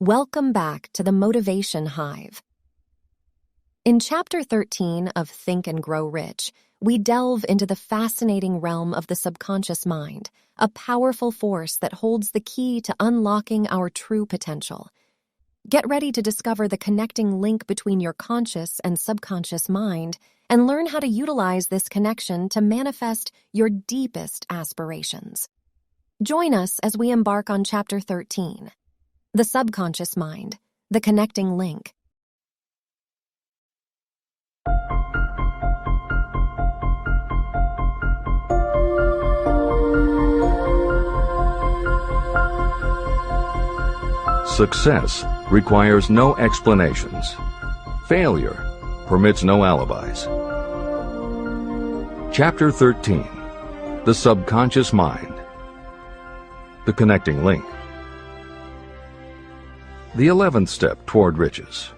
Welcome back to the Motivation Hive. In Chapter 13 of Think and Grow Rich, we delve into the fascinating realm of the subconscious mind, a powerful force that holds the key to unlocking our true potential. Get ready to discover the connecting link between your conscious and subconscious mind and learn how to utilize this connection to manifest your deepest aspirations. Join us as we embark on Chapter 13. The subconscious mind, the connecting link. Success requires no explanations. Failure permits no alibis. Chapter 13. The subconscious mind. The connecting link. The 11th step toward riches.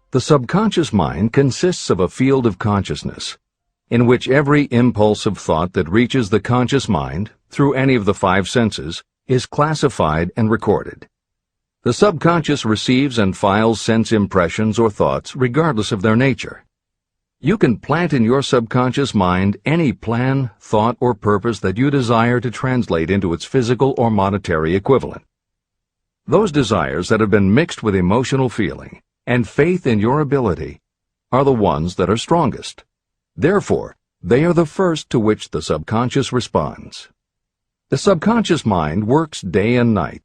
The subconscious mind consists of a field of consciousness, in which every impulse of thought that reaches the conscious mind, through any of the five senses, is classified and recorded. The subconscious receives and files sense impressions or thoughts regardless of their nature. You can plant in your subconscious mind any plan, thought, or purpose that you desire to translate into its physical or monetary equivalent. Those desires that have been mixed with emotional feeling and faith in your ability are the ones that are strongest. Therefore, they are the first to which the subconscious responds. The subconscious mind works day and night,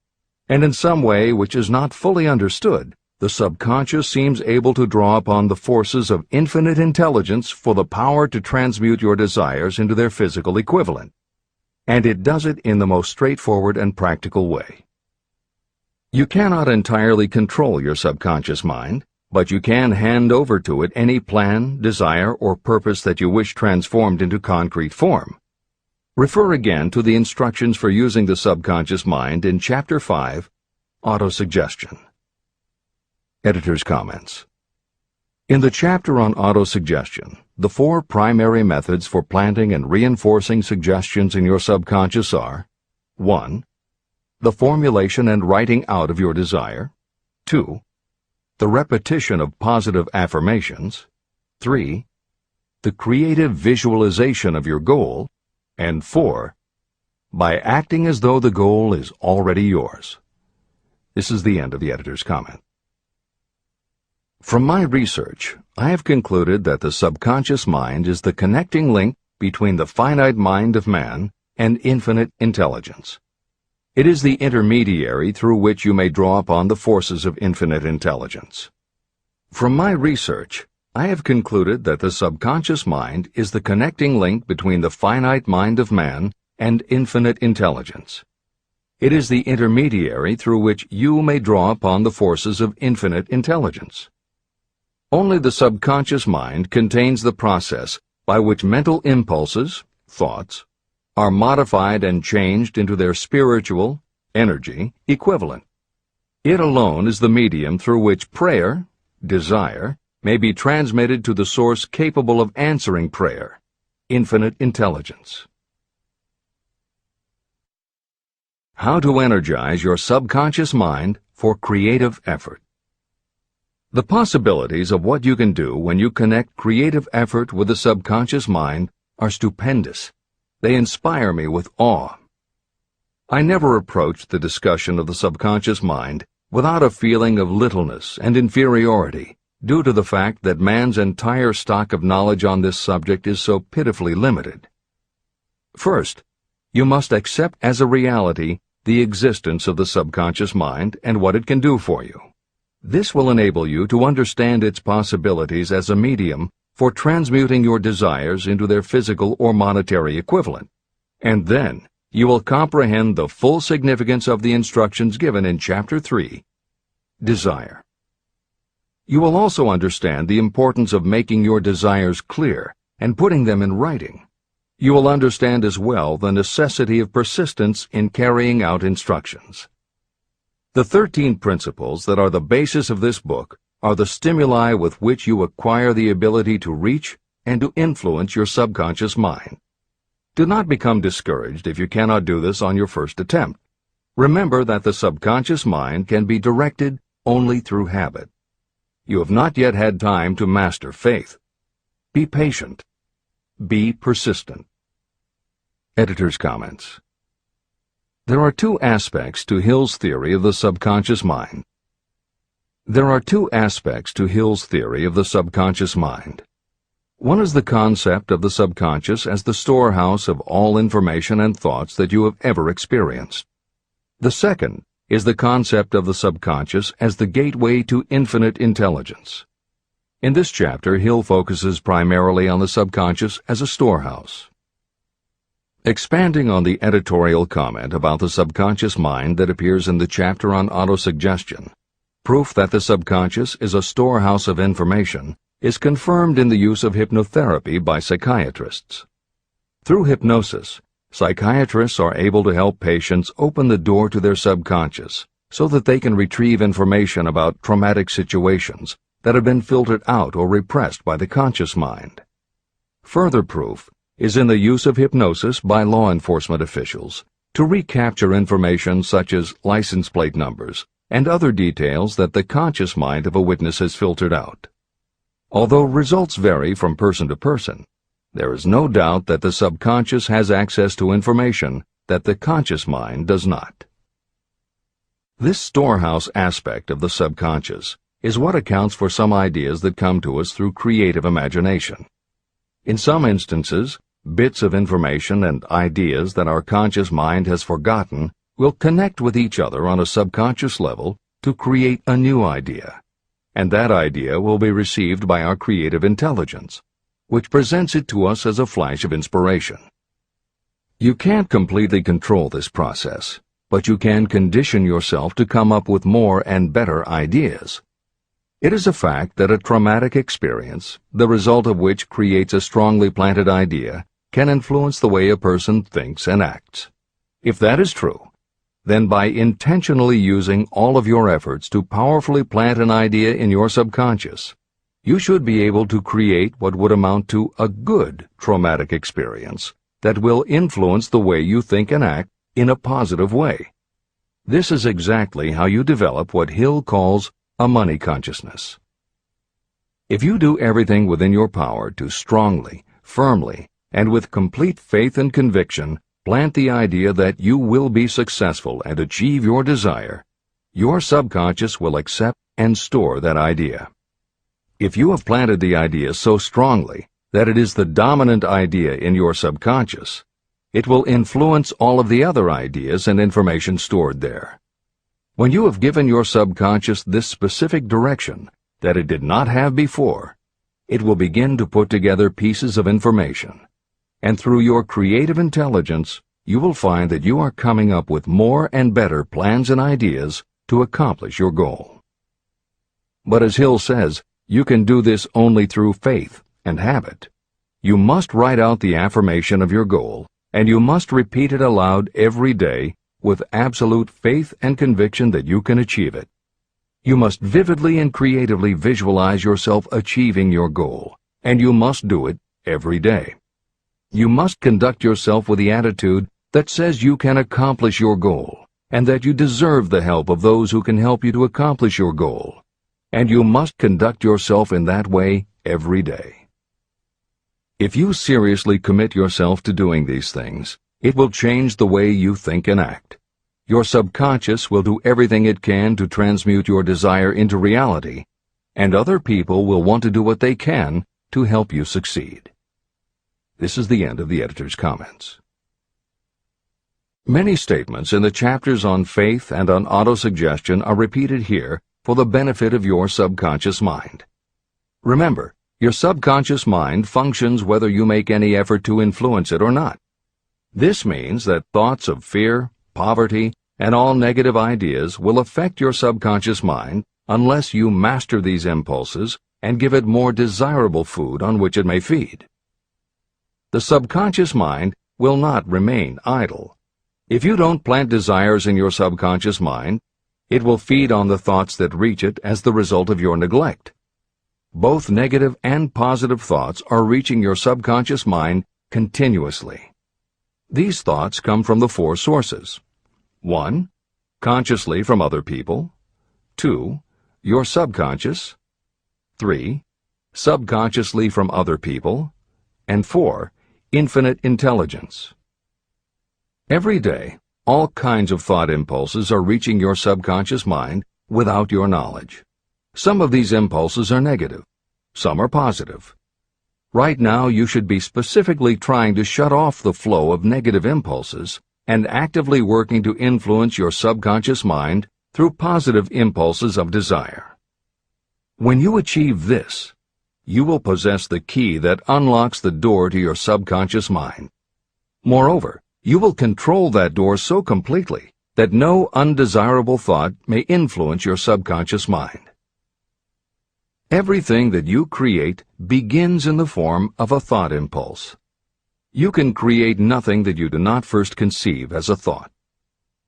and in some way which is not fully understood, the subconscious seems able to draw upon the forces of infinite intelligence for the power to transmute your desires into their physical equivalent. And it does it in the most straightforward and practical way. You cannot entirely control your subconscious mind, but you can hand over to it any plan, desire, or purpose that you wish transformed into concrete form. Refer again to the instructions for using the subconscious mind in Chapter 5, Autosuggestion. Editor's comments. In the chapter on autosuggestion, the four primary methods for planting and reinforcing suggestions in your subconscious are 1. The formulation and writing out of your desire. 2. The repetition of positive affirmations. 3. The creative visualization of your goal. And 4. By acting as though the goal is already yours. This is the end of the editor's comment. From my research, I have concluded that the subconscious mind is the connecting link between the finite mind of man and infinite intelligence. It is the intermediary through which you may draw upon the forces of infinite intelligence. From my research, I have concluded that the subconscious mind is the connecting link between the finite mind of man and infinite intelligence. It is the intermediary through which you may draw upon the forces of infinite intelligence. Only the subconscious mind contains the process by which mental impulses, thoughts, are modified and changed into their spiritual, energy, equivalent. It alone is the medium through which prayer, desire, may be transmitted to the source capable of answering prayer, infinite intelligence. How to energize your subconscious mind for creative effort. The possibilities of what you can do when you connect creative effort with the subconscious mind are stupendous. They inspire me with awe. I never approached the discussion of the subconscious mind without a feeling of littleness and inferiority, due to the fact that man's entire stock of knowledge on this subject is so pitifully limited. First, you must accept as a reality the existence of the subconscious mind and what it can do for you. This will enable you to understand its possibilities as a medium for transmuting your desires into their physical or monetary equivalent, and then you will comprehend the full significance of the instructions given in Chapter 3, Desire. You will also understand the importance of making your desires clear and putting them in writing. You will understand as well the necessity of persistence in carrying out instructions. The 13 principles that are the basis of this book are the stimuli with which you acquire the ability to reach and to influence your subconscious mind. Do not become discouraged if you cannot do this on your first attempt. Remember that the subconscious mind can be directed only through habit. You have not yet had time to master faith. Be patient. Be persistent. Editor's comments. There are two aspects to Hill's theory of the subconscious mind. There are two aspects to Hill's theory of the subconscious mind. One is the concept of the subconscious as the storehouse of all information and thoughts that you have ever experienced. The second is the concept of the subconscious as the gateway to infinite intelligence. In this chapter, Hill focuses primarily on the subconscious as a storehouse. Expanding on the editorial comment about the subconscious mind that appears in the chapter on autosuggestion, proof that the subconscious is a storehouse of information is confirmed in the use of hypnotherapy by psychiatrists. Through hypnosis, psychiatrists are able to help patients open the door to their subconscious so that they can retrieve information about traumatic situations that have been filtered out or repressed by the conscious mind. Further proof is in the use of hypnosis by law enforcement officials to recapture information such as license plate numbers and other details that the conscious mind of a witness has filtered out. Although results vary from person to person, there is no doubt that the subconscious has access to information that the conscious mind does not. This storehouse aspect of the subconscious is what accounts for some ideas that come to us through creative imagination. In some instances, bits of information and ideas that our conscious mind has forgotten will connect with each other on a subconscious level to create a new idea, and that idea will be received by our creative intelligence, which presents it to us as a flash of inspiration. You can't completely control this process, but you can condition yourself to come up with more and better ideas. It is a fact that a traumatic experience, the result of which creates a strongly planted idea, can influence the way a person thinks and acts. If that is true, then by intentionally using all of your efforts to powerfully plant an idea in your subconscious, you should be able to create what would amount to a good traumatic experience that will influence the way you think and act in a positive way. This is exactly how you develop what Hill calls a money consciousness. If you do everything within your power to strongly, firmly, and with complete faith and conviction plant the idea that you will be successful and achieve your desire, your subconscious will accept and store that idea. If you have planted the idea so strongly that it is the dominant idea in your subconscious, it will influence all of the other ideas and information stored there. When you have given your subconscious this specific direction that it did not have before, it will begin to put together pieces of information, and through your creative intelligence, you will find that you are coming up with more and better plans and ideas to accomplish your goal. But as Hill says, you can do this only through faith and habit. You must write out the affirmation of your goal, and you must repeat it aloud every day with absolute faith and conviction that you can achieve it. You must vividly and creatively visualize yourself achieving your goal, and you must do it every day. You must conduct yourself with the attitude that says you can accomplish your goal, and that you deserve the help of those who can help you to accomplish your goal. And you must conduct yourself in that way every day. If you seriously commit yourself to doing these things, it will change the way you think and act. Your subconscious will do everything it can to transmute your desire into reality, and other people will want to do what they can to help you succeed. This is the end of the editor's comments. Many statements in the chapters on faith and on autosuggestion are repeated here for the benefit of your subconscious mind. Remember, your subconscious mind functions whether you make any effort to influence it or not. This means that thoughts of fear, poverty, and all negative ideas will affect your subconscious mind unless you master these impulses and give it more desirable food on which it may feed. The subconscious mind will not remain idle. If you don't plant desires in your subconscious mind, it will feed on the thoughts that reach it as the result of your neglect. Both negative and positive thoughts are reaching your subconscious mind continuously. These thoughts come from the four sources. 1. Consciously from other people. 2. Your subconscious. 3. Subconsciously from other people. And 4. Infinite intelligence. Every day, all kinds of thought impulses are reaching your subconscious mind without your knowledge. Some of these impulses are negative. Some are positive. Right now, you should be specifically trying to shut off the flow of negative impulses and actively working to influence your subconscious mind through positive impulses of desire. When you achieve this, you will possess the key that unlocks the door to your subconscious mind. Moreover, you will control that door so completely that no undesirable thought may influence your subconscious mind. Everything that you create begins in the form of a thought impulse. You can create nothing that you do not first conceive as a thought.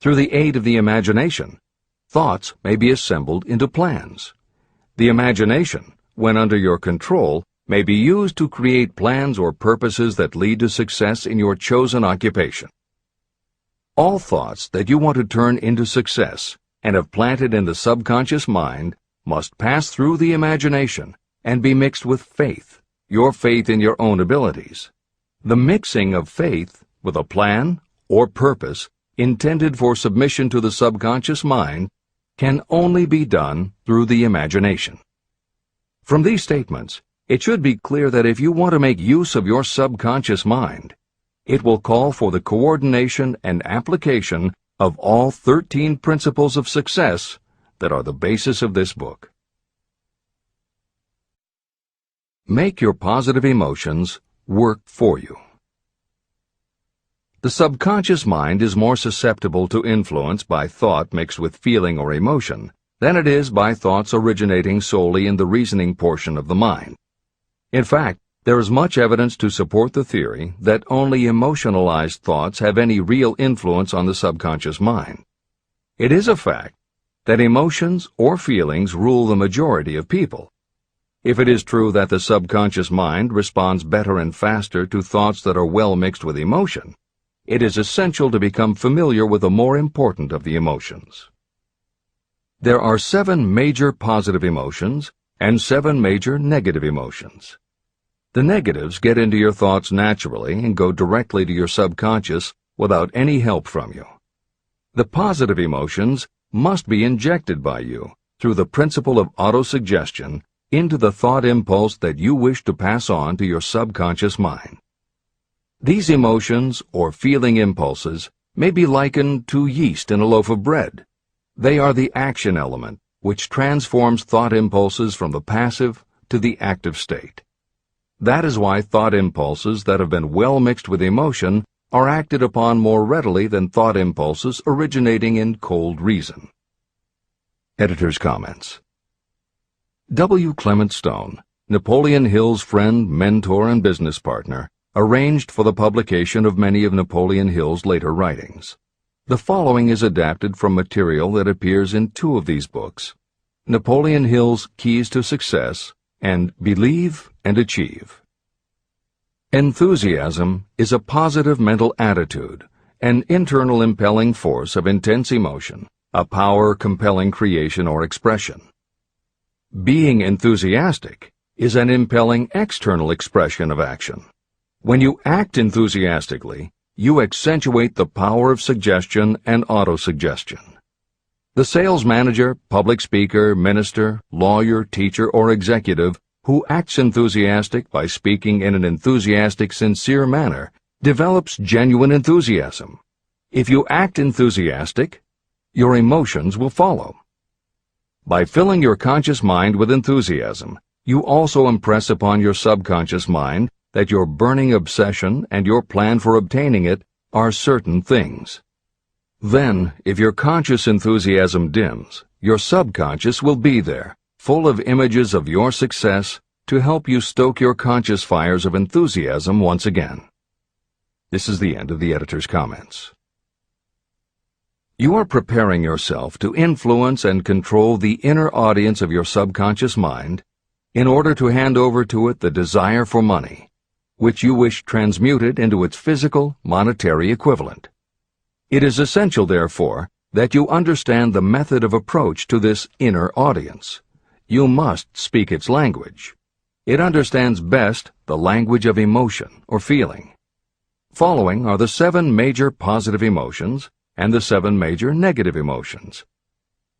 Through the aid of the imagination, thoughts may be assembled into plans. The imagination, when under your control, may be used to create plans or purposes that lead to success in your chosen occupation. All thoughts that you want to turn into success and have planted in the subconscious mind must pass through the imagination and be mixed with faith, your faith in your own abilities. The mixing of faith with a plan or purpose intended for submission to the subconscious mind can only be done through the imagination. From these statements, it should be clear that if you want to make use of your subconscious mind, it will call for the coordination and application of all 13 principles of success that are the basis of this book. Make your positive emotions work for you. The subconscious mind is more susceptible to influence by thought mixed with feeling or emotion than it is by thoughts originating solely in the reasoning portion of the mind. In fact, there is much evidence to support the theory that only emotionalized thoughts have any real influence on the subconscious mind. It is a fact that emotions or feelings rule the majority of people. If it is true that the subconscious mind responds better and faster to thoughts that are well mixed with emotion, it is essential to become familiar with the more important of the emotions. There are 7 major positive emotions and 7 major negative emotions. The negatives get into your thoughts naturally and go directly to your subconscious without any help from you. The positive emotions must be injected by you through the principle of autosuggestion into the thought impulse that you wish to pass on to your subconscious mind. These emotions or feeling impulses may be likened to yeast in a loaf of bread. They are the action element which transforms thought impulses from the passive to the active state. That is why thought impulses that have been well mixed with emotion are acted upon more readily than thought impulses originating in cold reason. Editor's comments. W. Clement Stone, Napoleon Hill's friend, mentor, and business partner, arranged for the publication of many of Napoleon Hill's later writings. The following is adapted from material that appears in 2 of these books, Napoleon Hill's Keys to Success and Believe and Achieve. Enthusiasm is a positive mental attitude, an internal impelling force of intense emotion, a power compelling creation or expression. Being enthusiastic is an impelling external expression of action. When you act enthusiastically, you accentuate the power of suggestion and autosuggestion. The sales manager, public speaker, minister, lawyer, teacher, or executive who acts enthusiastic by speaking in an enthusiastic, sincere manner develops genuine enthusiasm. If you act enthusiastic, your emotions will follow. By filling your conscious mind with enthusiasm, you also impress upon your subconscious mind that your burning obsession and your plan for obtaining it are certain things. Then, if your conscious enthusiasm dims, your subconscious will be there, full of images of your success to help you stoke your conscious fires of enthusiasm once again. This is the end of the editor's comments. You are preparing yourself to influence and control the inner audience of your subconscious mind in order to hand over to it the desire for money, which you wish transmuted into its physical, monetary equivalent. It is essential, therefore, that you understand the method of approach to this inner audience. You must speak its language. It understands best the language of emotion or feeling. Following are the 7 major positive emotions and the 7 major negative emotions.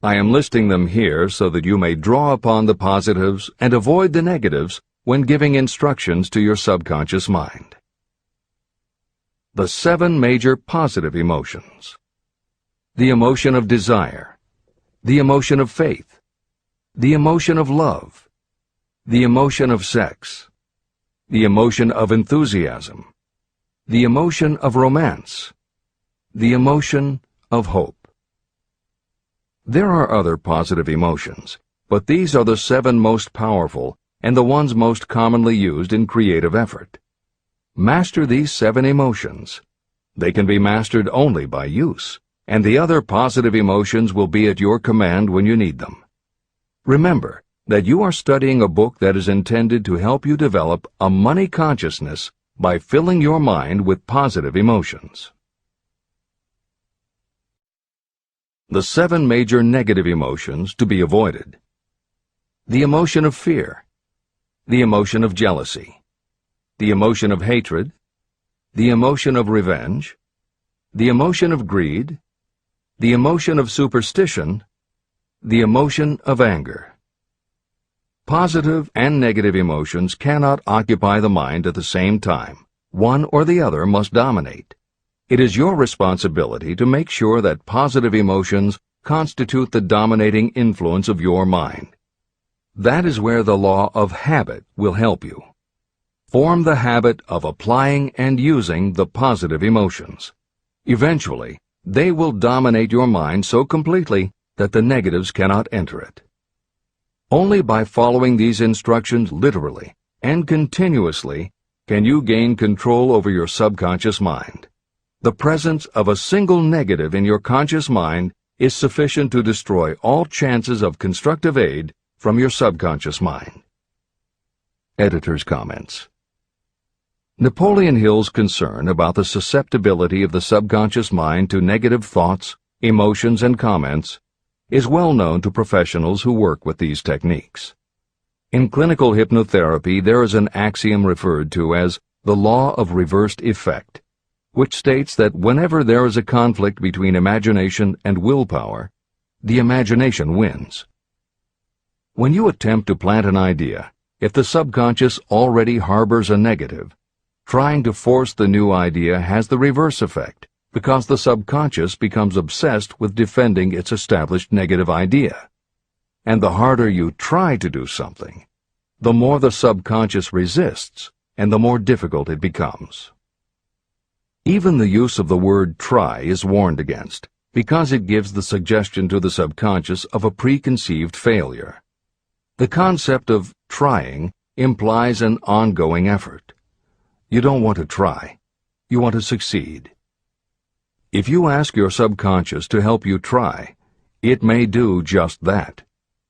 I am listing them here so that you may draw upon the positives and avoid the negatives when giving instructions to your subconscious mind. The 7 major positive emotions. The emotion of desire, the emotion of faith, the emotion of love, the emotion of sex, the emotion of enthusiasm, the emotion of romance, the emotion of hope. There are other positive emotions, but these are the 7 most powerful and the ones most commonly used in creative effort. Master these 7 emotions. They can be mastered only by use, and the other positive emotions will be at your command when you need them. Remember that you are studying a book that is intended to help you develop a money consciousness by filling your mind with positive emotions. The 7 major negative emotions to be avoided. The emotion of fear, the emotion of jealousy, the emotion of hatred, the emotion of revenge, the emotion of greed, the emotion of superstition, the emotion of anger. Positive and negative emotions cannot occupy the mind at the same time. One or the other must dominate. It is your responsibility to make sure that positive emotions constitute the dominating influence of your mind. That is where the law of habit will help you. Form the habit of applying and using the positive emotions. Eventually, they will dominate your mind so completely that the negatives cannot enter it. Only by following these instructions literally and continuously can you gain control over your subconscious mind. The presence of a single negative in your conscious mind is sufficient to destroy all chances of constructive aid from your subconscious mind. Editor's comments. Napoleon Hill's concern about the susceptibility of the subconscious mind to negative thoughts, emotions, and comments is well known to professionals who work with these techniques. In clinical hypnotherapy, there is an axiom referred to as the law of reversed effect, which states that whenever there is a conflict between imagination and willpower, the imagination wins. When you attempt to plant an idea, if the subconscious already harbors a negative, trying to force the new idea has the reverse effect, because the subconscious becomes obsessed with defending its established negative idea. And the harder you try to do something, the more the subconscious resists, and the more difficult it becomes. Even the use of the word try is warned against, because it gives the suggestion to the subconscious of a preconceived failure. The concept of trying implies an ongoing effort. You don't want to try. You want to succeed. If you ask your subconscious to help you try, it may do just that.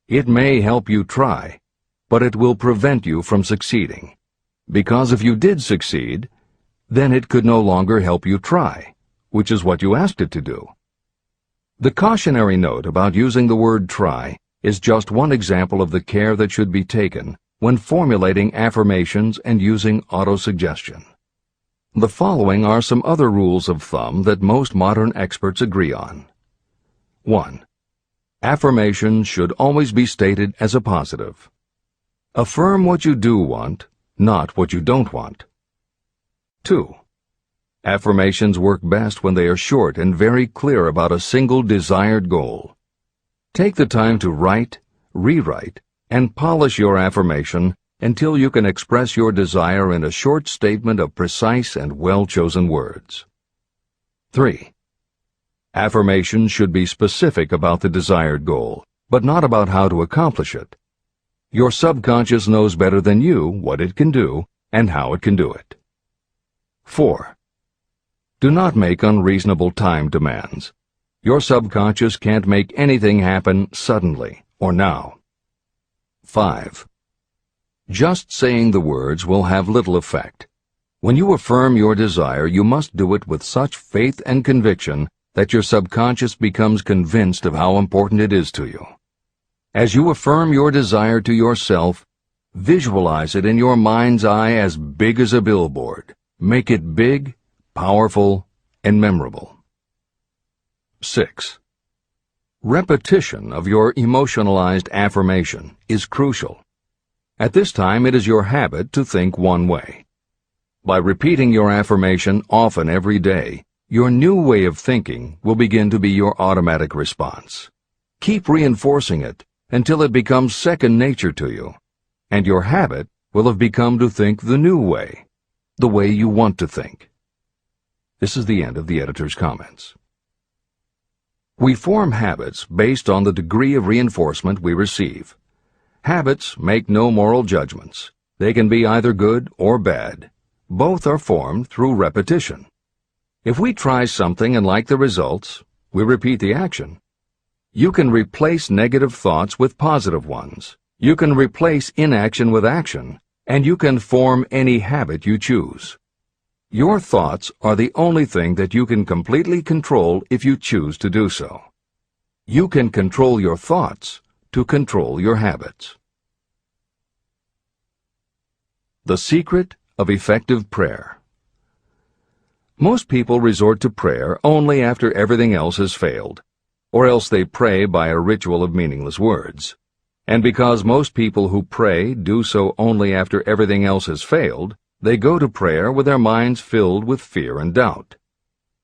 It may help you try, but it will prevent you from succeeding. Because if you did succeed, then it could no longer help you try, which is what you asked it to do. The cautionary note about using the word try is just one example of the care that should be taken when formulating affirmations and using autosuggestion. The following are some other rules of thumb that most modern experts agree on. 1. Affirmations should always be stated as a positive. Affirm what you do want, not what you don't want. 2. Affirmations work best when they are short and very clear about a single desired goal. Take the time to write, rewrite, and polish your affirmation until you can express your desire in a short statement of precise and well-chosen words. 3. Affirmations should be specific about the desired goal, but not about how to accomplish it. Your subconscious knows better than you what it can do and how it can do it. 4. Do not make unreasonable time demands. Your subconscious can't make anything happen suddenly or now. 5. Just saying the words will have little effect. When you affirm your desire, you must do it with such faith and conviction that your subconscious becomes convinced of how important it is to you. As you affirm your desire to yourself, visualize it in your mind's eye as big as a billboard. Make it big, powerful, and memorable. 6. Repetition of your emotionalized affirmation is crucial. At this time, it is your habit to think one way. By repeating your affirmation often every day, your new way of thinking will begin to be your automatic response. Keep reinforcing it until it becomes second nature to you, and your habit will have become to think the new way, the way you want to think. This is the end of the editor's comments. We form habits based on the degree of reinforcement we receive. Habits make no moral judgments. They can be either good or bad. Both are formed through repetition. If we try something and like the results, we repeat the action. You can replace negative thoughts with positive ones. You can replace inaction with action, and you can form any habit you choose. Your thoughts are the only thing that you can completely control if you choose to do so. You can control your thoughts to control your habits. The secret of effective prayer. Most people resort to prayer only after everything else has failed, or else they pray by a ritual of meaningless words. And because most people who pray do so only after everything else has failed, they go to prayer with their minds filled with fear and doubt.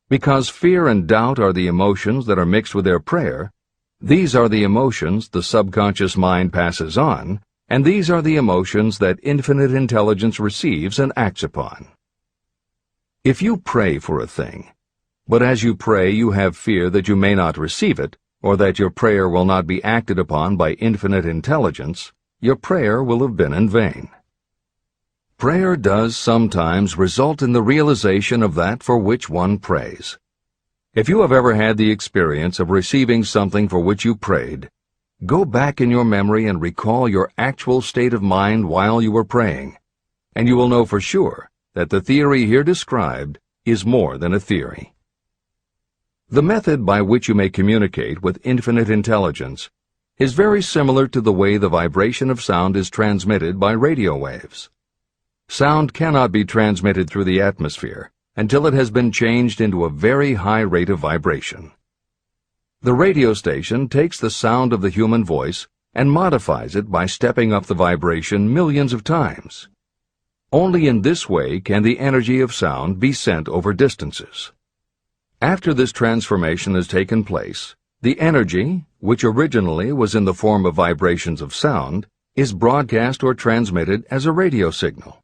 Because fear and doubt are the emotions that are mixed with their prayer, these are the emotions the subconscious mind passes on, and these are the emotions that infinite intelligence receives and acts upon. If you pray for a thing, but as you pray you have fear that you may not receive it, or that your prayer will not be acted upon by infinite intelligence, your prayer will have been in vain. Prayer does sometimes result in the realization of that for which one prays. If you have ever had the experience of receiving something for which you prayed, go back in your memory and recall your actual state of mind while you were praying, and you will know for sure that the theory here described is more than a theory. The method by which you may communicate with infinite intelligence is very similar to the way the vibration of sound is transmitted by radio waves. Sound cannot be transmitted through the atmosphere until it has been changed into a very high rate of vibration. The radio station takes the sound of the human voice and modifies it by stepping up the vibration millions of times. Only in this way can the energy of sound be sent over distances. After this transformation has taken place, the energy, which originally was in the form of vibrations of sound, is broadcast or transmitted as a radio signal.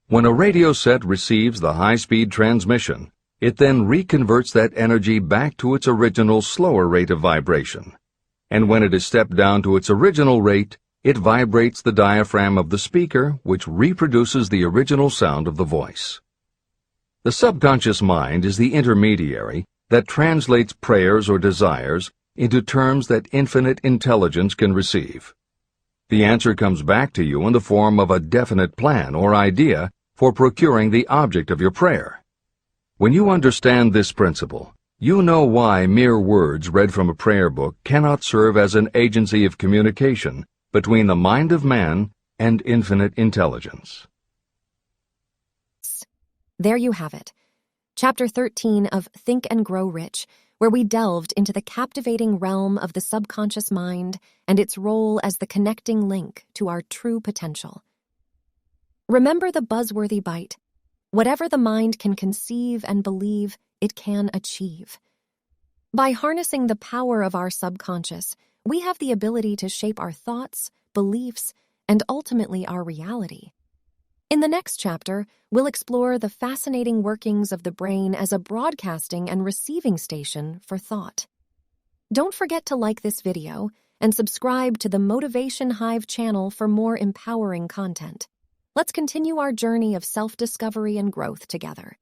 When a radio set receives the high-speed transmission, it then reconverts that energy back to its original slower rate of vibration. And when it is stepped down to its original rate, it vibrates the diaphragm of the speaker, which reproduces the original sound of the voice. The subconscious mind is the intermediary that translates prayers or desires into terms that infinite intelligence can receive. The answer comes back to you in the form of a definite plan or idea for procuring the object of your prayer. When you understand this principle, you know why mere words read from a prayer book cannot serve as an agency of communication between the mind of man and infinite intelligence. There you have it. Chapter 13 of Think and Grow Rich, where we delved into the captivating realm of the subconscious mind and its role as the connecting link to our true potential. Remember the buzzworthy bite. Whatever the mind can conceive and believe, it can achieve. By harnessing the power of our subconscious, we have the ability to shape our thoughts, beliefs, and ultimately our reality. In the next chapter, we'll explore the fascinating workings of the brain as a broadcasting and receiving station for thought. Don't forget to like this video and subscribe to the Motivation Hive channel for more empowering content. Let's continue our journey of self-discovery and growth together.